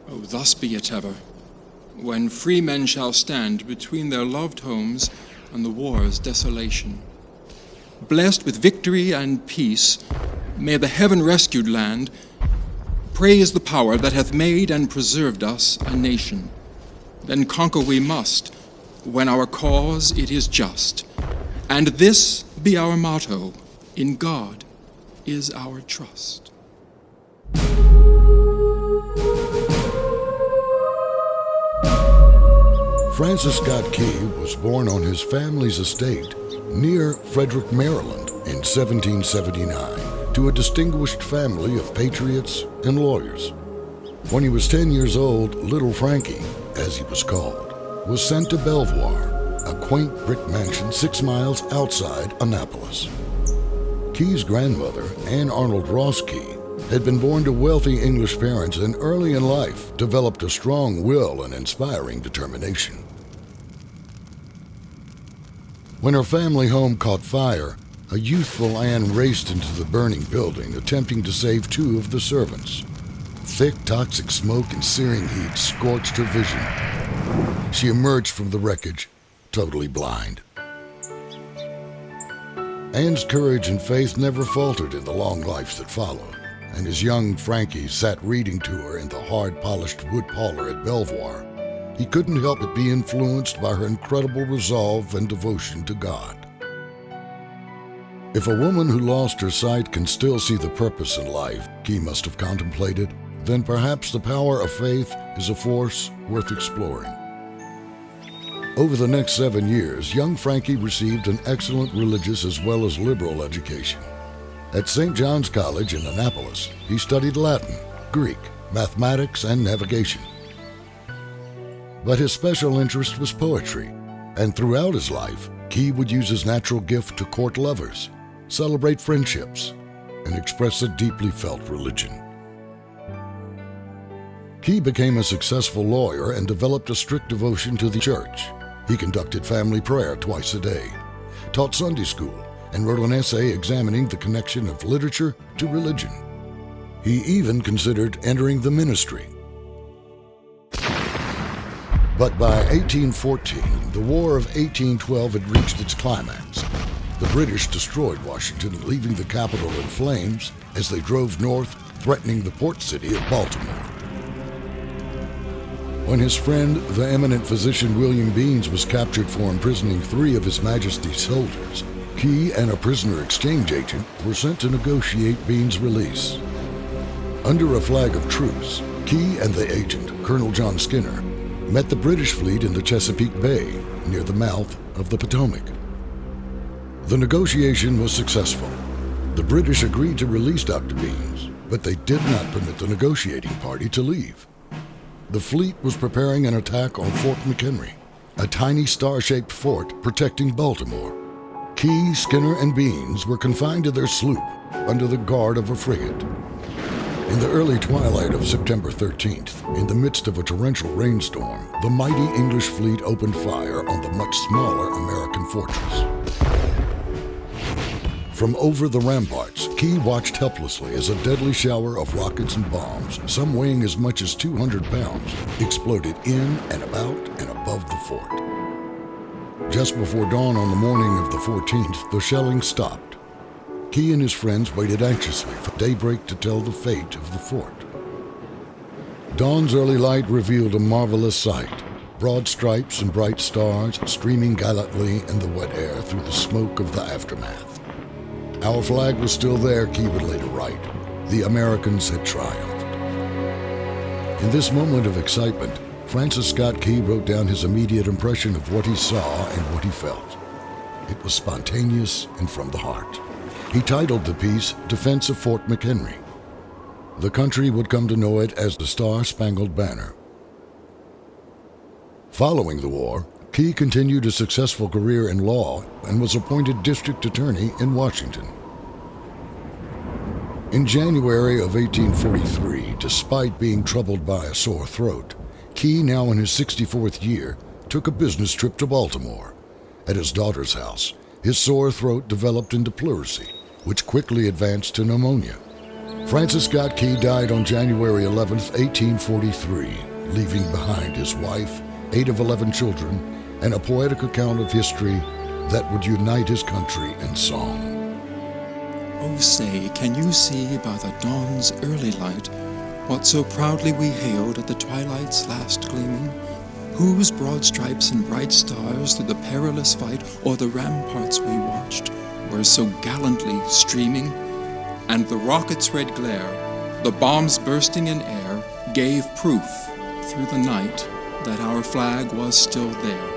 Oh, thus be it ever, when free men shall stand between their loved homes and the war's desolation. Blessed with victory and peace, may the heaven-rescued land praise the power that hath made and preserved us a nation. Then conquer we must, when our cause it is just. And this be our motto, in God is our trust. Francis Scott Key was born on his family's estate near Frederick, Maryland in 1779 to a distinguished family of patriots and lawyers. When he was 10 years old, little Frankie, as he was called, was sent to Belvoir, a quaint brick mansion 6 miles outside Annapolis. Key's grandmother, Anne Arnold Ross Key, had been born to wealthy English parents and early in life developed a strong will and inspiring determination. When her family home caught fire, a youthful Anne raced into the burning building, attempting to save 2 of the servants. Thick, toxic smoke and searing heat scorched her vision. She emerged from the wreckage, totally blind. Anne's courage and faith never faltered in the long life that followed, and as young Frankie sat reading to her in the hard-polished wood parlor at Belvoir, he couldn't help but be influenced by her incredible resolve and devotion to God. If a woman who lost her sight can still see the purpose in life, Key must have contemplated, then perhaps the power of faith is a force worth exploring. Over the next 7 years, young Frankie received an excellent religious as well as liberal education. At St. John's College in Annapolis, he studied Latin, Greek, mathematics, and navigation. But his special interest was poetry, and throughout his life, Key would use his natural gift to court lovers, celebrate friendships, and express a deeply felt religion. Key became a successful lawyer and developed a strict devotion to the church. He conducted family prayer twice a day, taught Sunday school, and wrote an essay examining the connection of literature to religion. He even considered entering the ministry. But by 1814, the War of 1812 had reached its climax. The British destroyed Washington, leaving the capital in flames as they drove north, threatening the port city of Baltimore. When his friend, the eminent physician William Beanes, was captured for imprisoning 3 of His Majesty's soldiers, Key and a prisoner exchange agent were sent to negotiate Beanes' release. Under a flag of truce, Key and the agent, Colonel John Skinner, met the British fleet in the Chesapeake Bay, near the mouth of the Potomac. The negotiation was successful. The British agreed to release Dr. Beanes, but they did not permit the negotiating party to leave. The fleet was preparing an attack on Fort McHenry, a tiny star-shaped fort protecting Baltimore. Key, Skinner, and Beanes were confined to their sloop under the guard of a frigate. In the early twilight of September 13th, in the midst of a torrential rainstorm, the mighty English fleet opened fire on the much smaller American fortress. From over the ramparts, Key watched helplessly as a deadly shower of rockets and bombs, some weighing as much as 200 pounds, exploded in and about and above the fort. Just before dawn on the morning of the 14th, the shelling stopped. Key and his friends waited anxiously for daybreak to tell the fate of the fort. Dawn's early light revealed a marvelous sight, broad stripes and bright stars streaming gallantly in the wet air through the smoke of the aftermath. Our flag was still there, Key would later write. The Americans had triumphed. In this moment of excitement, Francis Scott Key wrote down his immediate impression of what he saw and what he felt. It was spontaneous and from the heart. He titled the piece, Defense of Fort McHenry. The country would come to know it as the Star-Spangled Banner. Following the war, Key continued a successful career in law and was appointed district attorney in Washington. In January of 1843, despite being troubled by a sore throat, Key, now in his 64th year, took a business trip to Baltimore. At his daughter's house, his sore throat developed into pleurisy, which quickly advanced to pneumonia. Francis Scott Key died on January 11, 1843, leaving behind his wife, 8 of 11 children, and a poetic account of history that would unite his country in song. Oh, say, can you see by the dawn's early light what so proudly we hailed at the twilight's last gleaming? Whose broad stripes and bright stars through the perilous fight o'er the ramparts we watched were so gallantly streaming? And the rocket's red glare, the bombs bursting in air, gave proof through the night that our flag was still there.